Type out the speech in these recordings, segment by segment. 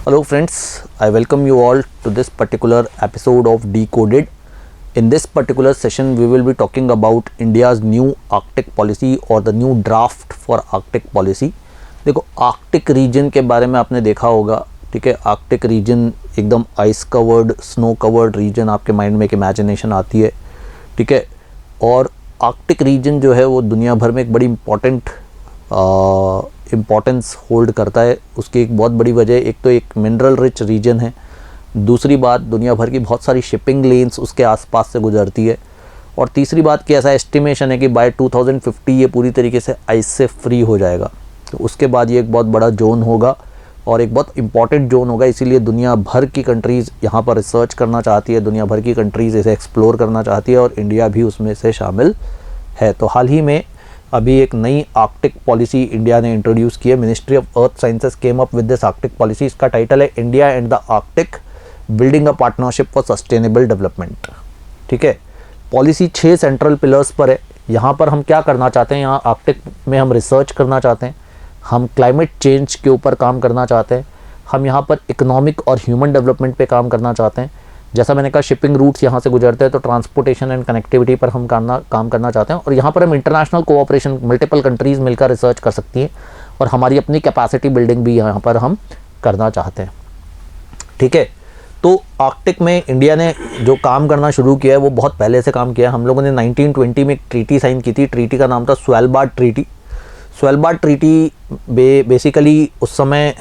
Hello friends, I welcome you all to this particular episode of Decoded. In this particular session, we will be talking about India's new Arctic policy or the new draft for Arctic policy. देखो Arctic region के बारे में आपने देखा होगा, ठीक है। Arctic region एकदम ice covered, snow covered region, आपके माइंड में एक इमेजिनेशन आती है, ठीक है। और आर्कटिक रीजन जो है वो दुनिया भर में एक बड़ी इम्पॉर्टेंस होल्ड करता है। उसकी एक बहुत बड़ी वजह, एक तो एक मिनरल रिच रीजन है, दूसरी बात दुनिया भर की बहुत सारी शिपिंग लेन्स उसके आसपास से गुजरती है, और तीसरी बात कि ऐसा एस्टिमेशन है कि बाय 2050 ये पूरी तरीके से आइस से फ्री हो जाएगा। तो उसके बाद ये एक बहुत बड़ा जोन होगा और एक बहुत इंपॉर्टेंट जोन होगा। इसीलिए दुनिया भर की कंट्रीज़ यहाँ पर रिसर्च करना चाहती है, दुनिया भर की कंट्रीज़ इसे एक्सप्लोर करना चाहती है और इंडिया भी उसमें से शामिल है। तो हाल ही में अभी एक नई आर्कटिक पॉलिसी इंडिया ने इंट्रोड्यूस की है। Ministry of earth sciences came up with this Arctic policy. इसका टाइटल है India and the Arctic, building a partnership for sustainable development, ठीक है। पॉलिसी 6 सेंट्रल पिलर्स पर है। यहाँ पर हम क्या करना चाहते हैं, यहाँ आर्कटिक में हम रिसर्च करना चाहते हैं, हम क्लाइमेट चेंज के ऊपर काम करना चाहते हैं, हम यहाँ पर इकोनॉमिक और ह्यूमन डेवलपमेंट पे काम करना चाहते हैं। जैसा मैंने कहा, शिपिंग रूट्स यहाँ से गुजरते हैं, तो ट्रांसपोर्टेशन एंड कनेक्टिविटी पर हम काम करना चाहते हैं। और यहाँ पर हम इंटरनेशनल कोऑपरेशन, मल्टीपल कंट्रीज़ मिलकर रिसर्च कर सकती हैं और हमारी अपनी कैपेसिटी बिल्डिंग भी यहाँ पर हम करना चाहते हैं, ठीक है। तो आर्कटिक में इंडिया ने जो काम करना शुरू किया है वो बहुत पहले से काम किया है। हम लोगों ने 1920 में एक ट्रीटी साइन की थी। ट्रीटी का नाम था स्वेलबार्ड ट्रीटी। स्वेलबार्ड ट्रीटी बेसिकली उस समय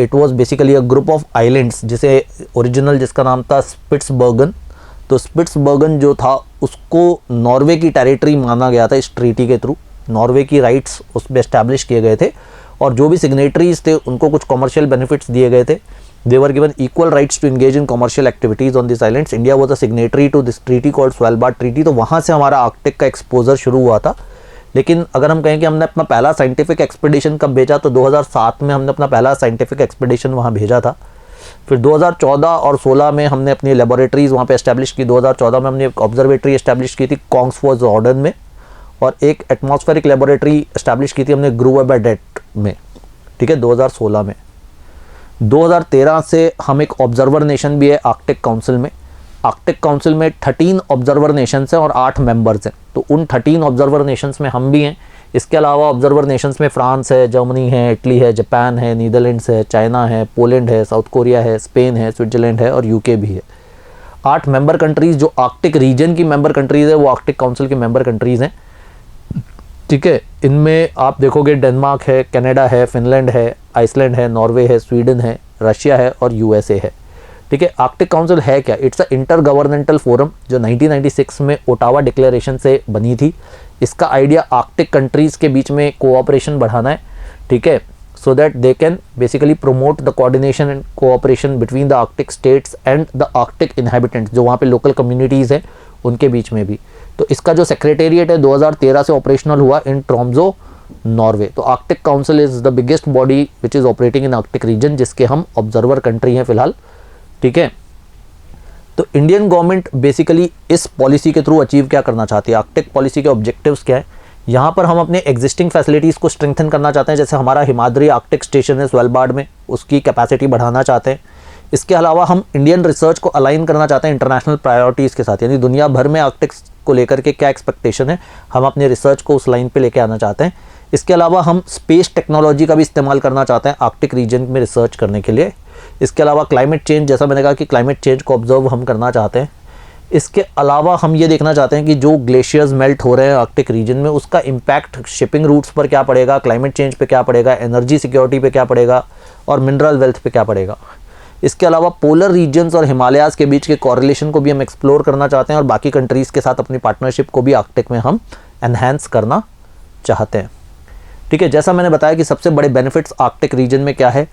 it was basically a group of islands, जिसका नाम था स्पिट्सबर्गन। तो स्पिट्सबर्गन जो था उसको नॉर्वे की टेरिटरी माना गया था इस ट्रीटी के थ्रू। नॉर्वे की राइट्स उस पर एस्टैब्लिश किए गए थे और जो भी सिग्नेटरीज थे उनको कुछ कमर्शियल बेनिफिट्स दिए गए थे। They were given equal rights to engage in commercial activities on this islands. India was a signatory to this treaty called Svalbard treaty. तो वहाँ से हमारा आर्कटिक का एक्सपोजर शुरू हुआ था। लेकिन अगर हम कहें कि हमने अपना पहला साइंटिफिक एक्सपीडिशन कब भेजा, तो 2007 में हमने अपना पहला साइंटिफिक एक्सपीडिशन वहाँ भेजा था। फिर 2014 और 16 में हमने अपनी लेबोरेटरीज़ वहाँ पे एस्टैब्लिश की। 2014 में हमने एक ऑब्जर्वेटरी एस्टैब्लिश की थी कोंग्सफोर्ड जॉर्डन में, और एक एटमॉस्फेरिक लेबोरेटरी एस्टैब्लिश की थी हमने ग्रूवेबर्डेट में, ठीक है, 2016 में। 2013 से हम एक ऑब्जर्वर नेशन भी है आर्कटिक काउंसिल में। आर्कटिक काउंसिल में 13 ऑब्जर्वर नेशंस हैं और 8 मेंबर्स हैं। तो उन 13 ऑब्जर्वर नेशंस में हम भी हैं। इसके अलावा ऑब्जर्वर नेशंस में फ्रांस है, जर्मनी है, इटली है, जापान है, नीदरलैंड्स है, चाइना है, पोलैंड है, साउथ कोरिया है, स्पेन है, स्विट्जरलैंड है और यूके भी है। 8 मेंबर कंट्रीज़ जो आर्कटिक रीजन की मेंबर कंट्रीज़ है वो आर्कटिक काउंसिल की मेंबर कंट्रीज़ हैं, ठीक है। इनमें आप देखोगे डेनमार्क है, कनाडा है, फिनलैंड है, आइसलैंड है, नॉर्वे है, स्वीडन है, रशिया है और यूएसए है, ठीक है। आर्कटिक काउंसिल है क्या? It's a inter governmental forum जो 1996 में ओटावा डिक्लेरेशन से बनी थी। इसका आइडिया आर्कटिक कंट्रीज़ के बीच में कोऑपरेशन बढ़ाना है, ठीक है, so that they can basically promote the coordination and cooperation between the Arctic states and the Arctic inhabitants, जो वहाँ पे लोकल कम्युनिटीज़ हैं उनके बीच में भी। तो इसका जो सेक्रेटेरिएट है 2013 से ऑपरेशनल हुआ इन ट्रोम्सो, नॉर्वे। तो Arctic council is the biggest body which is operating in Arctic region, जिसके हम ऑब्जर्वर कंट्री हैं फिलहाल, ठीक है। तो इंडियन गवर्नमेंट बेसिकली इस पॉलिसी के थ्रू अचीव क्या करना चाहती है, आर्कटिक पॉलिसी के ऑब्जेक्टिव्स क्या है। यहाँ पर हम अपने एग्जिस्टिंग फैसिलिटीज़ को स्ट्रेंथन करना चाहते हैं। जैसे हमारा हिमाद्री आर्कटिक स्टेशन है स्वेलबार्ड में, उसकी कैपेसिटी बढ़ाना चाहते हैं। इसके अलावा हम इंडियन रिसर्च को अलाइन करना चाहते हैं इंटरनेशनल प्रायोरिटीज़ के साथ, यानी दुनिया भर में आर्कटिक को लेकर के क्या एक्सपेक्टेशन है, हम अपने रिसर्च को उस लाइन पे लेके आना चाहते हैं। इसके अलावा हम स्पेस टेक्नोलॉजी का भी इस्तेमाल करना चाहते हैं आर्कटिक रीजन में रिसर्च करने के लिए। इसके अलावा क्लाइमेट चेंज, जैसा मैंने कहा कि क्लाइमेट चेंज को ऑब्जर्व हम करना चाहते हैं। इसके अलावा हम ये देखना चाहते हैं कि जो ग्लेशियर्स मेल्ट हो रहे हैं आर्कटिक रीजन में, उसका इम्पैक्ट शिपिंग रूट्स पर क्या पड़ेगा, क्लाइमेट चेंज पे क्या पड़ेगा, एनर्जी सिक्योरिटी पे क्या पड़ेगा और मिनरल वेल्थ पे क्या पड़ेगा। इसके अलावा पोलर रीजन्स और हिमालयाज़ के बीच के कॉरिलेशन को भी हम एक्सप्लोर करना चाहते हैं और बाकी कंट्रीज़ के साथ अपनी पार्टनरशिप को भी आर्कटिक में हम एनहांस करना चाहते हैं, ठीक है। जैसा मैंने बताया कि सबसे बड़े बेनिफिट्स आर्कटिक रीजन में क्या है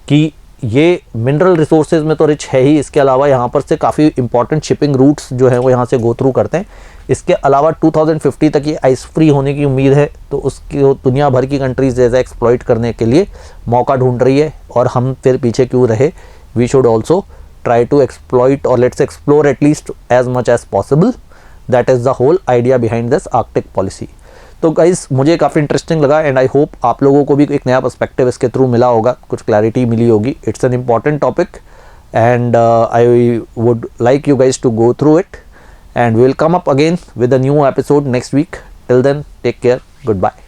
कि ये मिनरल रिसोर्सेज में तो रिच है ही, इसके अलावा यहाँ पर से काफ़ी इंपॉर्टेंट शिपिंग रूट्स जो हैं वो यहाँ से गो थ्रू करते हैं। इसके अलावा 2050 तक ये आइस फ्री होने की उम्मीद है, तो उसकी दुनिया भर की कंट्रीज़ जैसा एक्सप्लॉइट करने के लिए मौका ढूंढ रही है और हम फिर पीछे क्यों रहे। We should also try to exploit और let's explore at least as much as possible. That is the whole idea behind this Arctic policy. तो गाइस मुझे काफ़ी इंटरेस्टिंग लगा एंड आई होप आप लोगों को भी एक नया पर्सपेक्टिव इसके थ्रू मिला होगा, कुछ क्लैरिटी मिली होगी. It's an important topic and I would like you guys to go through it, and we'll come up again with a new episode next week. Till then, take care. Goodbye.